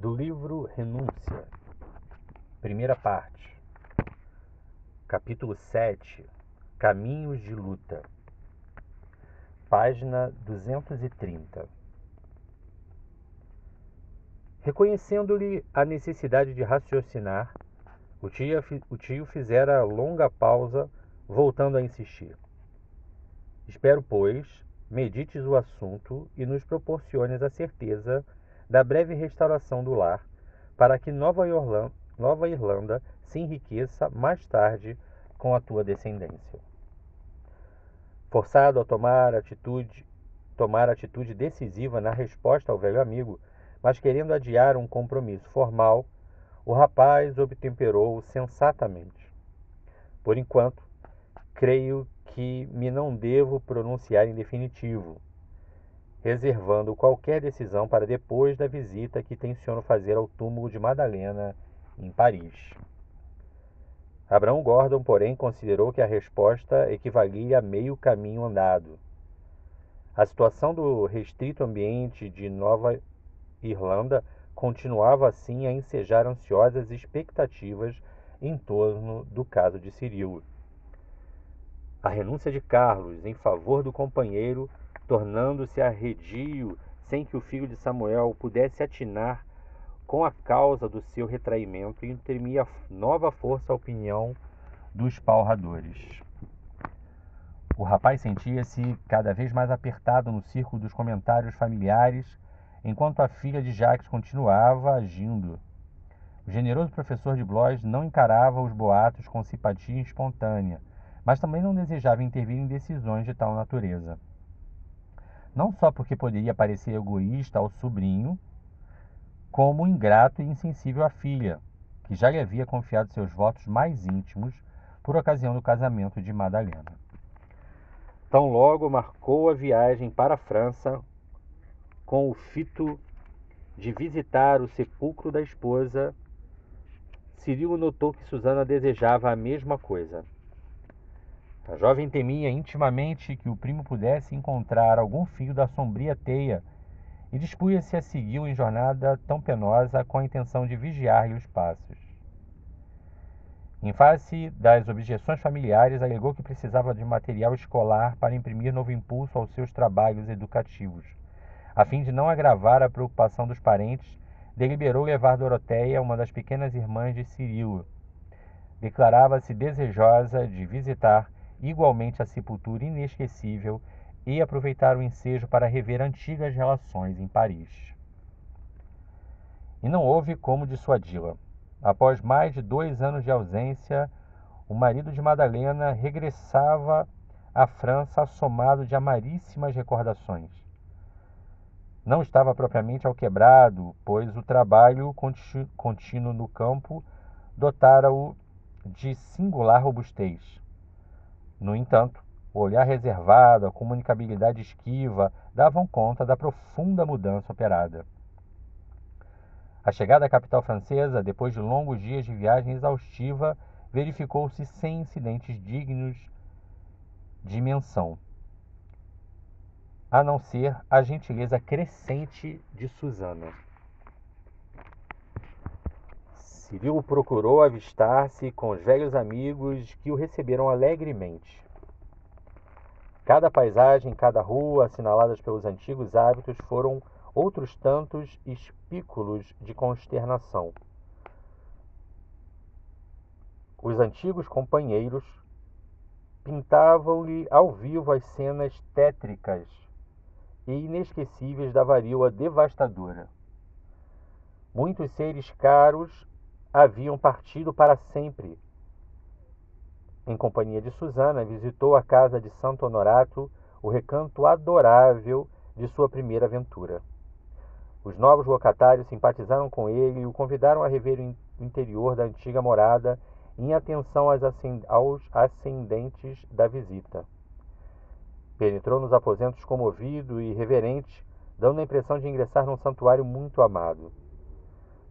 Do livro Renúncia, primeira parte, capítulo 7, Caminhos de Luta, página 230. Reconhecendo-lhe a necessidade de raciocinar, o tio fizera longa pausa, voltando a insistir. Espero, pois, medites o assunto e nos proporciones a certeza da breve restauração do lar, para que Nova Irlanda se enriqueça mais tarde com a tua descendência. Forçado a tomar atitude decisiva na resposta ao velho amigo, mas querendo adiar um compromisso formal, o rapaz obtemperou sensatamente. Por enquanto, creio que me não devo pronunciar em definitivo, reservando qualquer decisão para depois da visita que tenciono fazer ao túmulo de Madalena, em Paris. Abrão Gordon, porém, considerou que a resposta equivalia a meio caminho andado. A situação do restrito ambiente de Nova Irlanda continuava assim a ensejar ansiosas expectativas em torno do caso de Cirilo. A renúncia de Carlos em favor do companheiro, tornando-se arredio sem que o filho de Samuel pudesse atinar com a causa do seu retraimento, imprimia nova força à opinião dos palradores. O rapaz sentia-se cada vez mais apertado no círculo dos comentários familiares, enquanto a filha de Jacques continuava agindo. O generoso professor de Blois não encarava os boatos com simpatia espontânea, mas também não desejava intervir em decisões de tal natureza. Não só porque poderia parecer egoísta ao sobrinho, como ingrato e insensível à filha, que já lhe havia confiado seus votos mais íntimos por ocasião do casamento de Madalena. Tão logo marcou a viagem para a França, com o fito de visitar o sepulcro da esposa, Cirilo notou que Susana desejava a mesma coisa. A jovem temia intimamente que o primo pudesse encontrar algum fio da sombria teia e dispunha-se a segui-lo em jornada tão penosa com a intenção de vigiar-lhe os passos. Em face das objeções familiares, alegou que precisava de material escolar para imprimir novo impulso aos seus trabalhos educativos. A fim de não agravar a preocupação dos parentes, deliberou levar Doroteia, uma das pequenas irmãs de Cirilo. Declarava-se desejosa de visitar igualmente a sepultura inesquecível e aproveitar o ensejo para rever antigas relações em Paris. E não houve como dissuadi-la. Após mais de 2 anos de ausência, o marido de Madalena regressava à França assomado de amaríssimas recordações. Não estava propriamente alquebrado, pois o trabalho contínuo no campo dotara-o de singular robustez. No entanto, o olhar reservado, a comunicabilidade esquiva davam conta da profunda mudança operada. A chegada à capital francesa, depois de longos dias de viagem exaustiva, verificou-se sem incidentes dignos de menção, a não ser a gentileza crescente de Susana. Cirilo procurou avistar-se com os velhos amigos que o receberam alegremente. Cada paisagem, cada rua, assinaladas pelos antigos hábitos, foram outros tantos espículos de consternação. Os antigos companheiros pintavam-lhe ao vivo as cenas tétricas e inesquecíveis da varíola devastadora. Muitos seres caros haviam partido para sempre. Em companhia de Susana, visitou a casa de Santo Honorato, o recanto adorável de sua primeira aventura. Os novos locatários simpatizaram com ele e o convidaram a rever o interior da antiga morada em atenção aos ascendentes da visita. Penetrou nos aposentos comovido e reverente, dando a impressão de ingressar num santuário muito amado.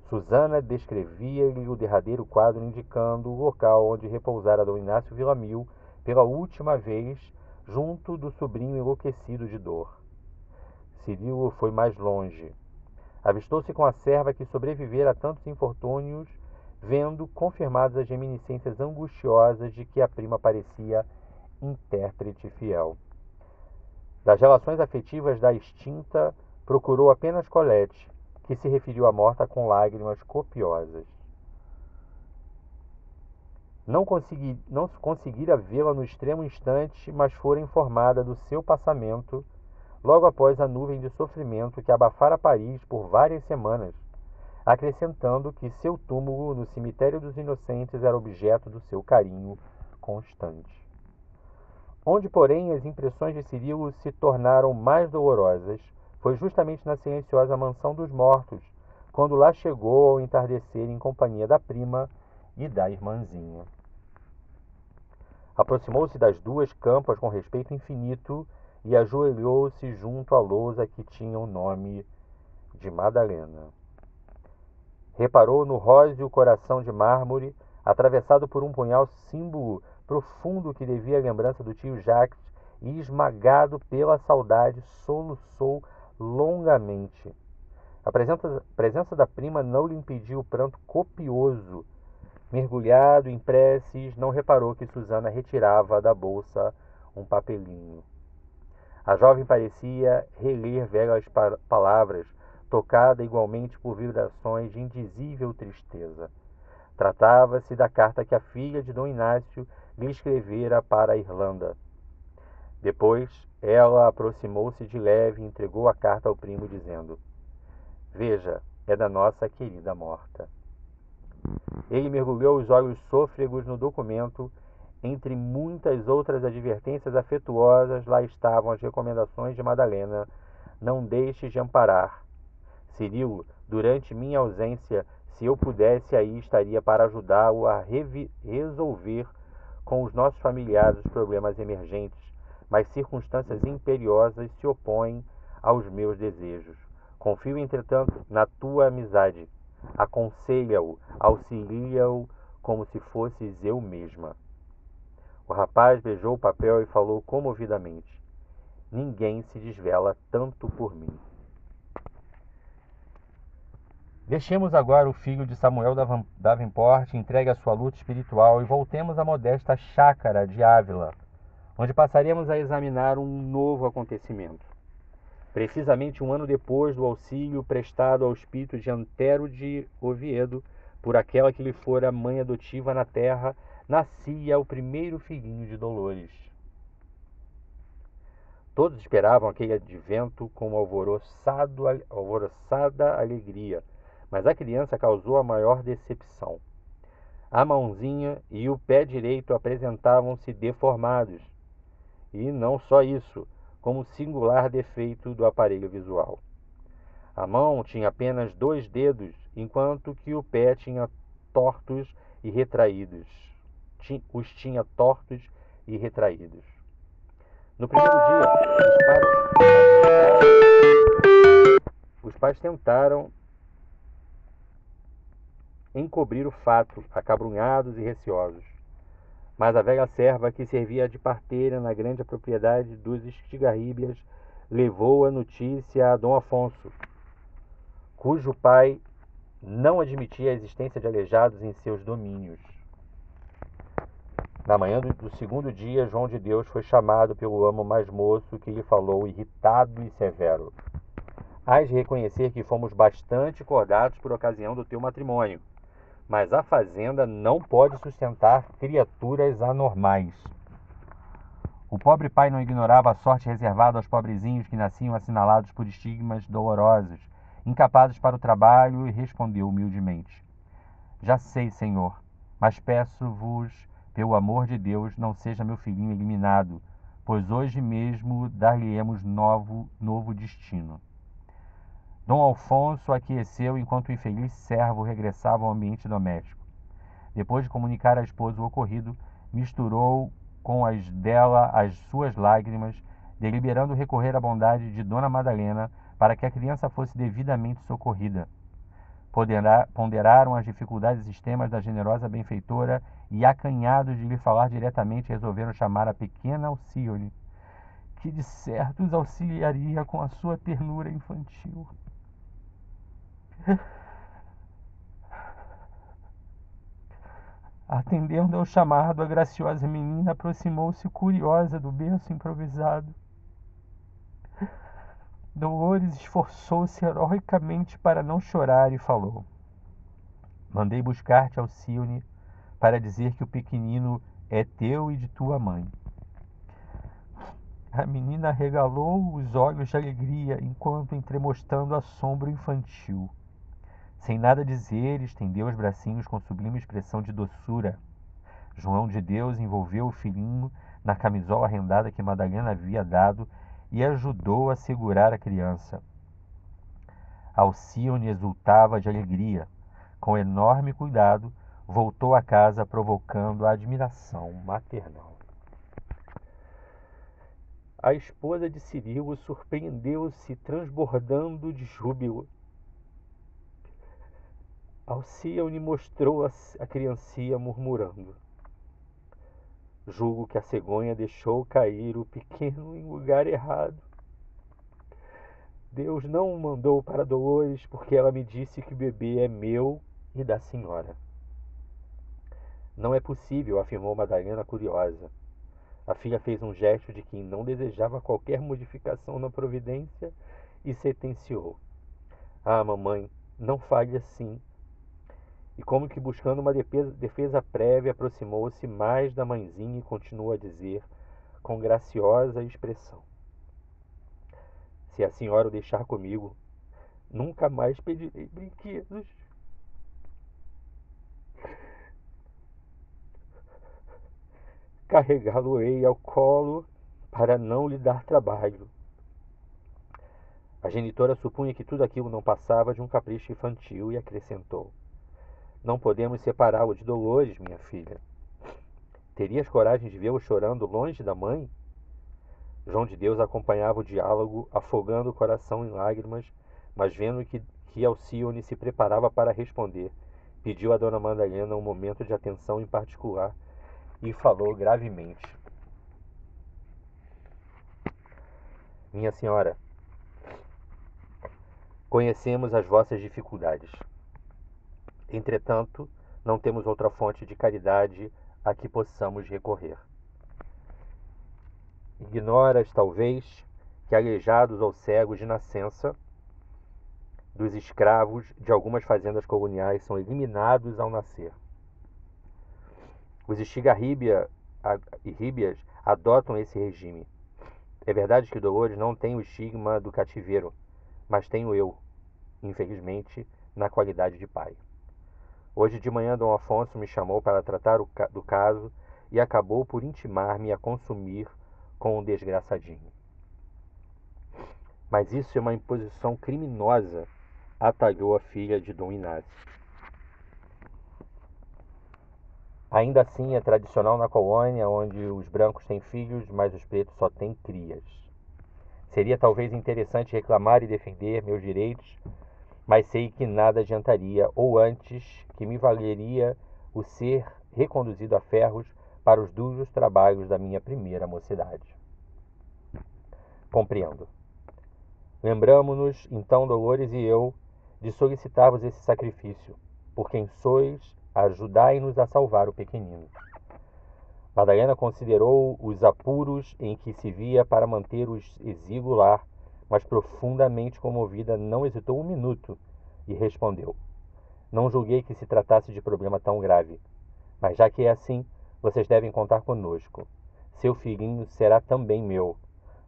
Susana descrevia-lhe o derradeiro quadro, indicando o local onde repousara Dom Inácio Villamil pela última vez, junto do sobrinho enlouquecido de dor. Cirilo foi mais longe. Avistou-se com a serva que sobrevivera a tantos infortúnios, vendo confirmadas as reminiscências angustiosas de que a prima parecia intérprete fiel. Das relações afetivas da extinta, procurou apenas Colette, que se referiu à morta com lágrimas copiosas. Não conseguira vê-la no extremo instante, mas fora informada do seu passamento logo após a nuvem de sofrimento que abafara Paris por várias semanas, acrescentando que seu túmulo no cemitério dos Inocentes era objeto do seu carinho constante. Onde, porém, as impressões de Cirilo se tornaram mais dolorosas foi justamente na silenciosa mansão dos mortos, quando lá chegou ao entardecer em companhia da prima e da irmãzinha. Aproximou-se das duas campas com respeito infinito e ajoelhou-se junto à lousa que tinha o nome de Madalena. Reparou no róseo coração de mármore, atravessado por um punhal símbolo profundo que devia à lembrança do tio Jacques, e esmagado pela saudade, soluçou longamente. A presença da prima não lhe impediu o pranto copioso. Mergulhado em preces, não reparou que Susana retirava da bolsa um papelinho. A jovem parecia reler velhas palavras, tocada igualmente por vibrações de indizível tristeza. Tratava-se da carta que a filha de Dom Inácio lhe escrevera para a Irlanda. Depois, ela aproximou-se de leve e entregou a carta ao primo, dizendo: "Veja, é da nossa querida morta." Ele mergulhou os olhos sôfregos no documento. Entre muitas outras advertências afetuosas, lá estavam as recomendações de Madalena: "Não deixes de amparar. Cirilo, durante minha ausência, se eu pudesse, aí estaria para ajudá-lo a resolver com os nossos familiares os problemas emergentes, mas circunstâncias imperiosas se opõem aos meus desejos. Confio, entretanto, na tua amizade. Aconselha-o, auxilia-o como se fosses eu mesma." O rapaz beijou o papel e falou comovidamente: "Ninguém se desvela tanto por mim." Deixemos agora o filho de Samuel Davenport entregue à sua luta espiritual e voltemos à modesta chácara de Ávila, onde passaremos a examinar um novo acontecimento. Precisamente um ano depois do auxílio prestado ao espírito de Antero de Oviedo por aquela que lhe fora mãe adotiva na terra, nascia o primeiro filhinho de Dolores. Todos esperavam aquele advento com alvoroçada alegria, mas a criança causou a maior decepção. A mãozinha e o pé direito apresentavam-se deformados, e não só isso, como singular defeito do aparelho visual. A mão tinha apenas 2 dedos, enquanto que o pé tinha tortos e retraídos. Os tinha tortos e retraídos. No primeiro dia, os pais tentaram encobrir o fato, acabrunhados e receosos. Mas a velha serva que servia de parteira na grande propriedade dos Estigarribias levou a notícia a Dom Afonso, cujo pai não admitia a existência de aleijados em seus domínios. Na manhã do segundo dia, João de Deus foi chamado pelo amo mais moço, que lhe falou irritado e severo: "Hás de reconhecer que fomos bastante cordados por ocasião do teu matrimônio, mas a fazenda não pode sustentar criaturas anormais." O pobre pai não ignorava a sorte reservada aos pobrezinhos que nasciam assinalados por estigmas dolorosos, incapazes para o trabalho, e respondeu humildemente: "Já sei, senhor, mas peço-vos, pelo amor de Deus, não seja meu filhinho eliminado, pois hoje mesmo dar-lhe-emos novo destino." Dom Alfonso aqueceu enquanto o infeliz servo regressava ao ambiente doméstico. Depois de comunicar à esposa o ocorrido, misturou com as dela as suas lágrimas, deliberando recorrer à bondade de Dona Madalena para que a criança fosse devidamente socorrida. Ponderaram as dificuldades extremas da generosa benfeitora e, acanhados de lhe falar diretamente, resolveram chamar a pequena Alcíone, que de certo os auxiliaria com a sua ternura infantil. Atendendo ao chamado, a graciosa menina aproximou-se curiosa do berço improvisado. Dolores esforçou-se heroicamente para não chorar e falou: Mandei buscar-te, Alcione, para dizer que o pequenino é teu e de tua mãe. A menina arregalou os olhos de alegria, enquanto entremostrando assombro infantil. Sem nada dizer, estendeu os bracinhos com sublime expressão de doçura. João de Deus envolveu o filhinho na camisola rendada que Madalena havia dado e ajudou a segurar a criança. Alcione exultava de alegria. Com enorme cuidado, voltou a casa provocando a admiração maternal. A esposa de Cirilo surpreendeu-se, transbordando de júbilo. Alcione mostrou a criancinha murmurando: Julgo que a cegonha deixou cair o pequeno em lugar errado. Deus não o mandou para Dolores porque ela me disse que o bebê é meu e da senhora. Não é possível, afirmou Madalena curiosa. A filha fez um gesto de quem não desejava qualquer modificação na providência e sentenciou: Ah, mamãe, não fale assim. E como que buscando uma defesa prévia, aproximou-se mais da mãezinha e continuou a dizer, com graciosa expressão: Se a senhora o deixar comigo, nunca mais pedirei brinquedos. Carregá-lo-ei ao colo para não lhe dar trabalho. A genitora supunha que tudo aquilo não passava de um capricho infantil e acrescentou: Não podemos separá-lo de Dolores, minha filha. Terias coragem de vê-lo chorando longe da mãe? João de Deus acompanhava o diálogo, afogando o coração em lágrimas, mas vendo que Alcione se preparava para responder, pediu a dona Madalena um momento de atenção em particular e falou gravemente: Minha senhora, conhecemos as vossas dificuldades. Entretanto, não temos outra fonte de caridade a que possamos recorrer. Ignoras, talvez, que aleijados ou cegos de nascença dos escravos de algumas fazendas coloniais são eliminados ao nascer. Os estigarríbias adotam esse regime. É verdade que Dolores não tem o estigma do cativeiro, mas tenho eu, infelizmente, na qualidade de pai. Hoje de manhã Dom Afonso me chamou para tratar do caso e acabou por intimar-me a consumir com o desgraçadinho. Mas isso é uma imposição criminosa, atalhou a filha de Dom Inácio. Ainda assim é tradicional na colônia, onde os brancos têm filhos, mas os pretos só têm crias. Seria talvez interessante reclamar e defender meus direitos, mas sei que nada adiantaria, ou antes que me valeria o ser reconduzido a ferros para os duros trabalhos da minha primeira mocidade. Compreendo. Lembramo-nos, então, Dolores e eu, de solicitar-vos esse sacrifício. Por quem sois, ajudai-nos a salvar o pequenino. Madalena considerou os apuros em que se via para manter o exíguo lar, mas profundamente comovida não hesitou um minuto e respondeu: Não julguei que se tratasse de problema tão grave, mas já que é assim, vocês devem contar conosco. Seu filhinho será também meu.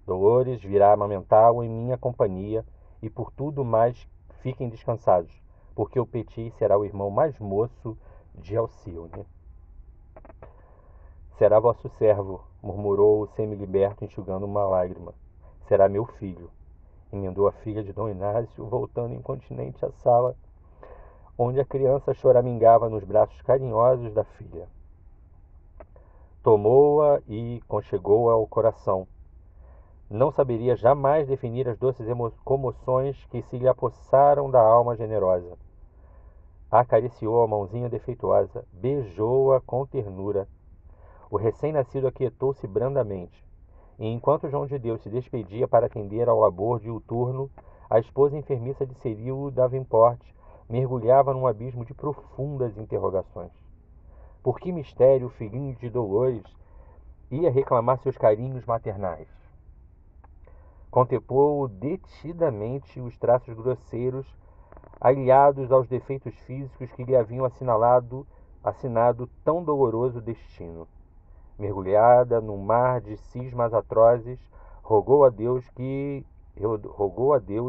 Dolores virá amamentá-lo em minha companhia e por tudo mais fiquem descansados, porque o Petit será o irmão mais moço de Alcione. Será vosso servo, murmurou o semi-liberto, enxugando uma lágrima. Será meu filho, emendou a filha de Dom Inácio, voltando incontinente à sala, onde a criança choramingava nos braços carinhosos da filha. Tomou-a e conchegou-a ao coração. Não saberia jamais definir as doces comoções que se lhe apossaram da alma generosa. Acariciou a mãozinha defeituosa, beijou-a com ternura. O recém-nascido aquietou-se brandamente, e enquanto João de Deus se despedia para atender ao labor diuturno, a esposa enfermiça de Cirilo Davenport mergulhava num abismo de profundas interrogações. Por que mistério o filhinho de Dolores ia reclamar seus carinhos maternais? Contemplou detidamente os traços grosseiros aliados aos defeitos físicos que lhe haviam assinado tão doloroso destino. Mergulhada num mar de cismas atrozes, rogou a Deus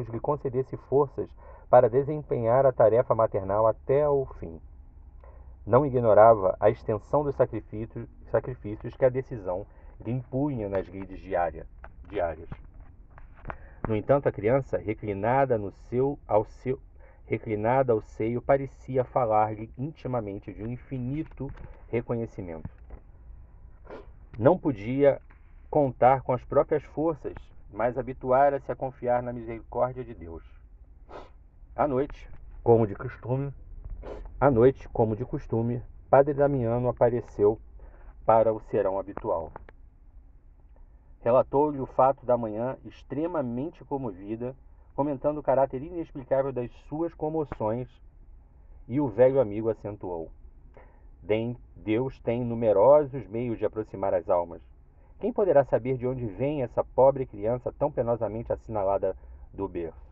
lhe concedesse forças para desempenhar a tarefa maternal até o fim. Não ignorava a extensão dos sacrifícios que a decisão lhe impunha nas lides diárias. No entanto, a criança, reclinada ao seio, parecia falar-lhe intimamente de um infinito reconhecimento. Não podia contar com as próprias forças, mas habituara-se a confiar na misericórdia de Deus. À noite, como de costume, Padre Damiano apareceu para o serão habitual. Relatou-lhe o fato da manhã, extremamente comovida, comentando o caráter inexplicável das suas comoções, e o velho amigo acentuou: Deus tem numerosos meios de aproximar as almas. Quem poderá saber de onde vem essa pobre criança tão penosamente assinalada do berço?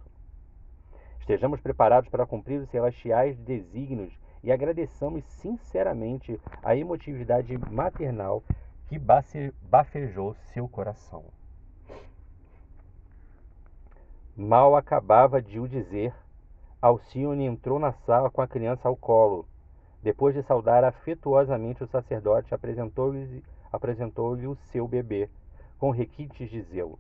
Estejamos preparados para cumprir os celestiais desígnios e agradeçamos sinceramente a emotividade maternal que bafejou seu coração. Mal acabava de o dizer, Alcione entrou na sala com a criança ao colo. Depois de saudar afetuosamente o sacerdote, apresentou-lhe o seu bebê, com requintes de zelo.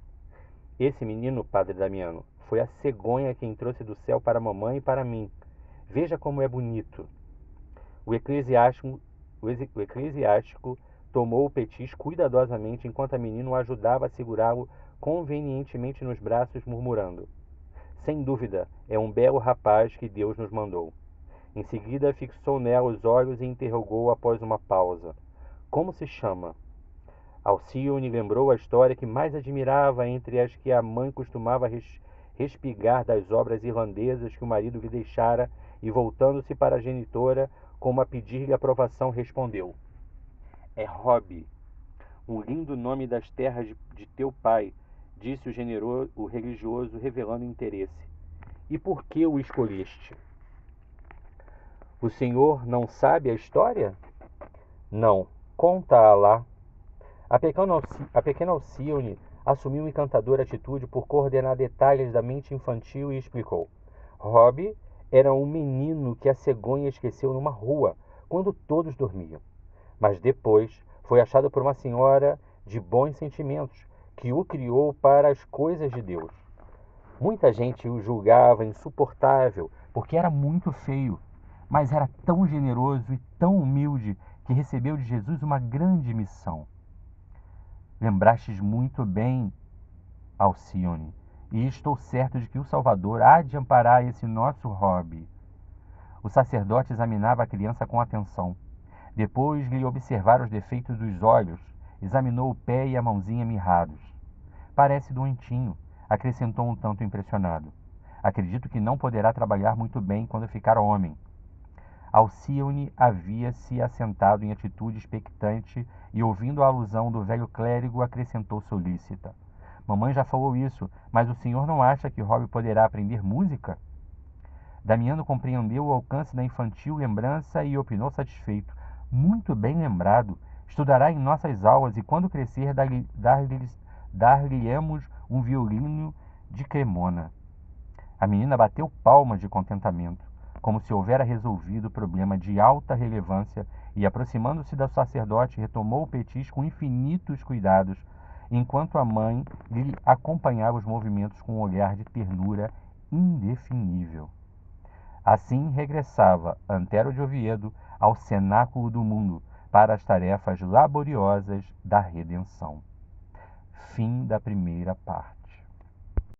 Esse menino, Padre Damiano, foi a cegonha quem trouxe do céu para a mamãe e para mim. Veja como é bonito. O eclesiástico tomou o petis cuidadosamente enquanto a menina o ajudava a segurá-lo convenientemente nos braços, murmurando: Sem dúvida, é um belo rapaz que Deus nos mandou. Em seguida, fixou nela os olhos e interrogou após uma pausa: Como se chama? Alcione lembrou a história que mais admirava entre as que a mãe costumava respigar das obras irlandesas que o marido lhe deixara e, voltando-se para a genitora, como a pedir-lhe aprovação, respondeu: É Rob, um lindo nome das terras de teu pai, disse o religioso, revelando interesse. E por que o escolheste? O senhor não sabe a história? Não, conta-a lá. A pequena Alcione assumiu encantadora atitude por coordenar detalhes da mente infantil e explicou. Rob era um menino que a cegonha esqueceu numa rua, quando todos dormiam. Mas depois foi achado por uma senhora de bons sentimentos, que o criou para as coisas de Deus. Muita gente o julgava insuportável, porque era muito feio, mas era tão generoso e tão humilde que recebeu de Jesus uma grande missão. Lembrastes muito bem, Alcione, e estou certo de que o Salvador há de amparar esse nosso Rob. O sacerdote examinava a criança com atenção. Depois lhe observara os defeitos dos olhos, examinou o pé e a mãozinha mirrados. Parece doentinho, acrescentou um tanto impressionado. Acredito que não poderá trabalhar muito bem quando ficar homem. Alcione havia-se assentado em atitude expectante e, ouvindo a alusão do velho clérigo, acrescentou solícita: Mamãe já falou isso, mas o senhor não acha que Rob poderá aprender música? Damiano compreendeu o alcance da infantil lembrança e opinou satisfeito: Muito bem lembrado. Estudará em nossas aulas e, quando crescer, dar-lhe-emos um violino de Cremona. A menina bateu palmas de contentamento, como se houvera resolvido o problema de alta relevância, e, aproximando-se do sacerdote, retomou o petis com infinitos cuidados, enquanto a mãe lhe acompanhava os movimentos com um olhar de ternura indefinível. Assim regressava Antero de Oviedo ao cenáculo do mundo para as tarefas laboriosas da redenção. Fim da primeira parte.